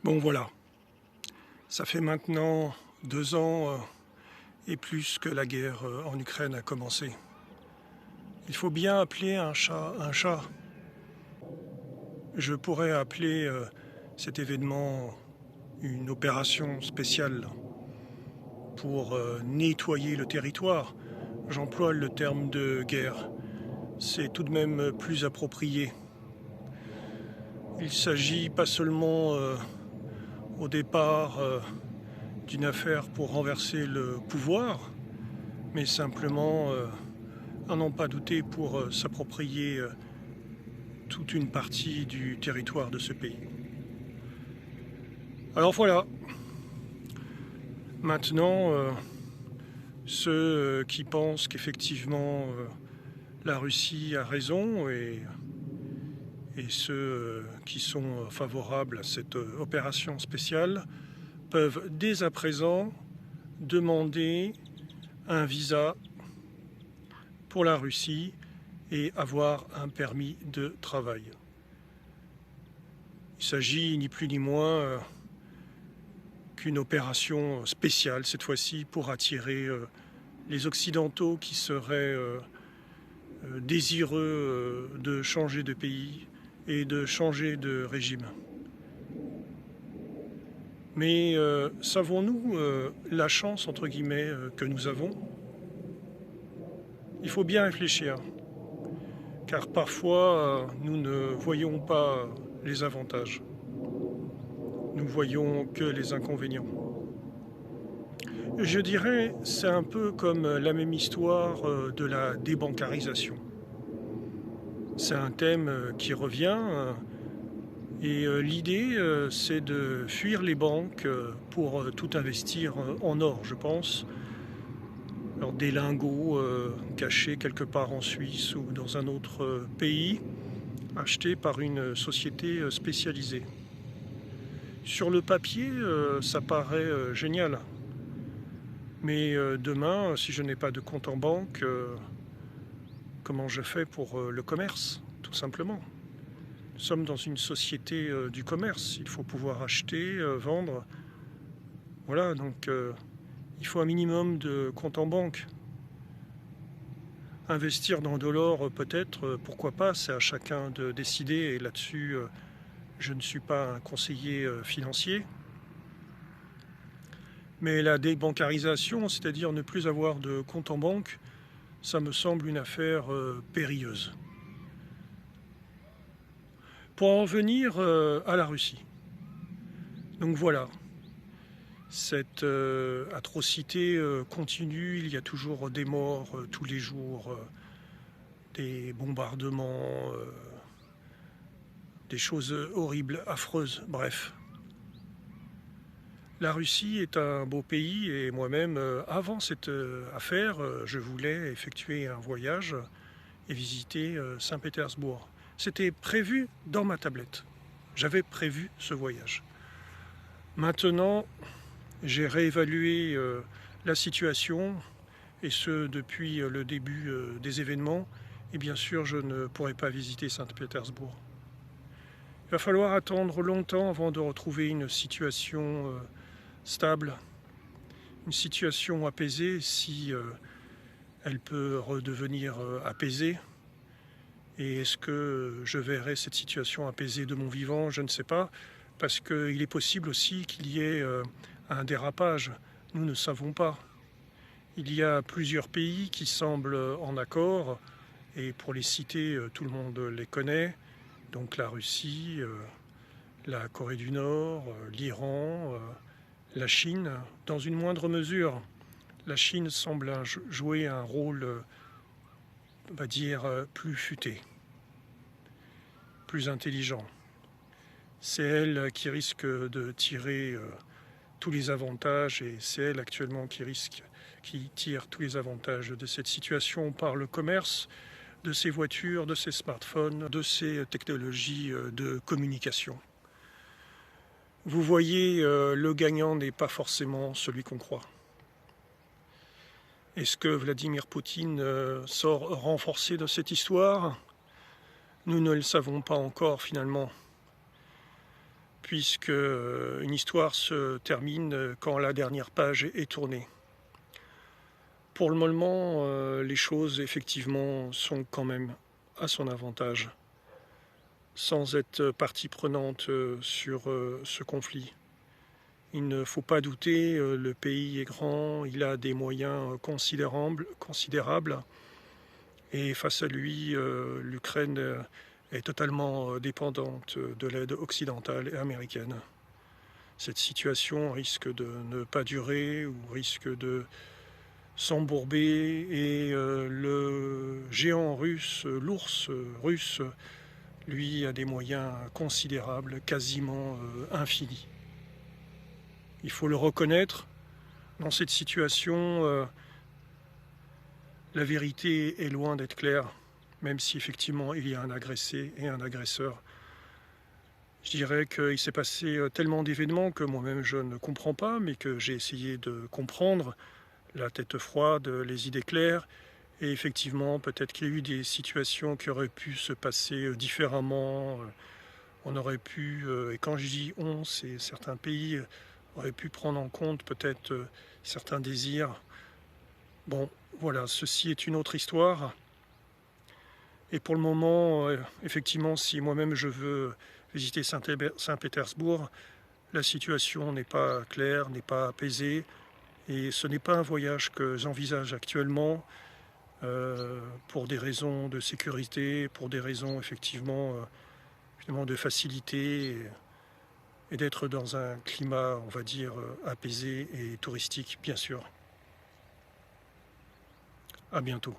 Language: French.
Bon voilà, ça fait maintenant 2 ans et plus que la guerre en Ukraine a commencé. Il faut bien appeler un chat un chat. Je pourrais appeler cet événement une opération spéciale pour nettoyer le territoire. J'emploie le terme de guerre. C'est tout de même plus approprié. Il s'agit pas seulement au départ d'une affaire pour renverser le pouvoir, mais simplement, à n'en pas douter, pour s'approprier toute une partie du territoire de ce pays. Alors voilà, maintenant, ceux qui pensent qu'effectivement la Russie a raison et ceux qui sont favorables à cette opération spéciale peuvent dès à présent demander un visa pour la Russie et avoir un permis de travail. Il s'agit ni plus ni moins qu'une opération spéciale cette fois-ci pour attirer les Occidentaux qui seraient désireux de changer de pays et de changer de régime. Mais savons-nous la chance, entre guillemets, que nous avons ? Il faut bien réfléchir, car parfois nous ne voyons pas les avantages. Nous voyons que les inconvénients. Je dirais, c'est un peu comme la même histoire de la débancarisation. C'est un thème qui revient et l'idée c'est de fuir les banques pour tout investir en or, je pense. Alors, des lingots cachés quelque part en Suisse ou dans un autre pays, achetés par une société spécialisée. Sur le papier, ça paraît génial. Mais demain, si je n'ai pas de compte en banque, comment je fais pour le commerce, tout simplement ? Nous sommes dans une société du commerce. Il faut pouvoir acheter, vendre. Voilà, donc il faut un minimum de compte en banque. Investir dans de l'or, peut-être, pourquoi pas, c'est à chacun de décider. Et là-dessus, je ne suis pas un conseiller financier. Mais la débancarisation, c'est-à-dire ne plus avoir de compte en banque, ça me semble une affaire périlleuse. Pour en venir à la Russie. Donc voilà, cette atrocité continue, il y a toujours des morts tous les jours, des bombardements, des choses horribles, affreuses, bref. La Russie est un beau pays et moi-même, avant cette affaire, je voulais effectuer un voyage et visiter Saint-Pétersbourg. C'était prévu dans ma tablette. J'avais prévu ce voyage. Maintenant, j'ai réévalué la situation et ce depuis le début des événements. Et bien sûr, je ne pourrai pas visiter Saint-Pétersbourg. Il va falloir attendre longtemps avant de retrouver une situation stable, une situation apaisée si elle peut redevenir apaisée. Et est-ce que je verrai cette situation apaisée de mon vivant ? Je ne sais pas, parce qu'il est possible aussi qu'il y ait un dérapage. Nous ne savons pas. Il y a plusieurs pays qui semblent en accord, et pour les citer, tout le monde les connaît. Donc la Russie, la Corée du Nord, l'Iran, la Chine, dans une moindre mesure. La Chine semble jouer un rôle, on va dire, plus futé, plus intelligent. C'est elle qui risque de tirer tous les avantages et c'est elle actuellement qui tire tous les avantages de cette situation par le commerce, de ses voitures, de ses smartphones, de ses technologies de communication. Vous voyez, le gagnant n'est pas forcément celui qu'on croit. Est-ce que Vladimir Poutine sort renforcé de cette histoire ? Nous ne le savons pas encore finalement. puisque une histoire se termine quand la dernière page est tournée. Pour le moment, les choses effectivement sont quand même à son avantage, sans être partie prenante sur ce conflit. Il ne faut pas douter, le pays est grand, il a des moyens considérables et face à lui, l'Ukraine est totalement dépendante de l'aide occidentale et américaine. Cette situation risque de ne pas durer ou risque de s'embourber et le géant russe, l'ours russe, lui a des moyens considérables, quasiment infinis. Il faut le reconnaître, dans cette situation, la vérité est loin d'être claire, même si effectivement il y a un agressé et un agresseur. Je dirais qu'il s'est passé tellement d'événements que moi-même je ne comprends pas, mais que j'ai essayé de comprendre, la tête froide, les idées claires, et effectivement peut-être qu'il y a eu des situations qui auraient pu se passer différemment. On aurait pu, et quand je dis on, c'est certains pays auraient pu prendre en compte peut-être certains désirs. Bon, voilà, ceci est une autre histoire. Et pour le moment, effectivement, si moi-même je veux visiter Saint-Pétersbourg, la situation n'est pas claire, n'est pas apaisée. Et ce n'est pas un voyage que j'envisage actuellement pour des raisons de sécurité, pour des raisons effectivement de facilité et d'être dans un climat, on va dire, apaisé et touristique, bien sûr. À bientôt.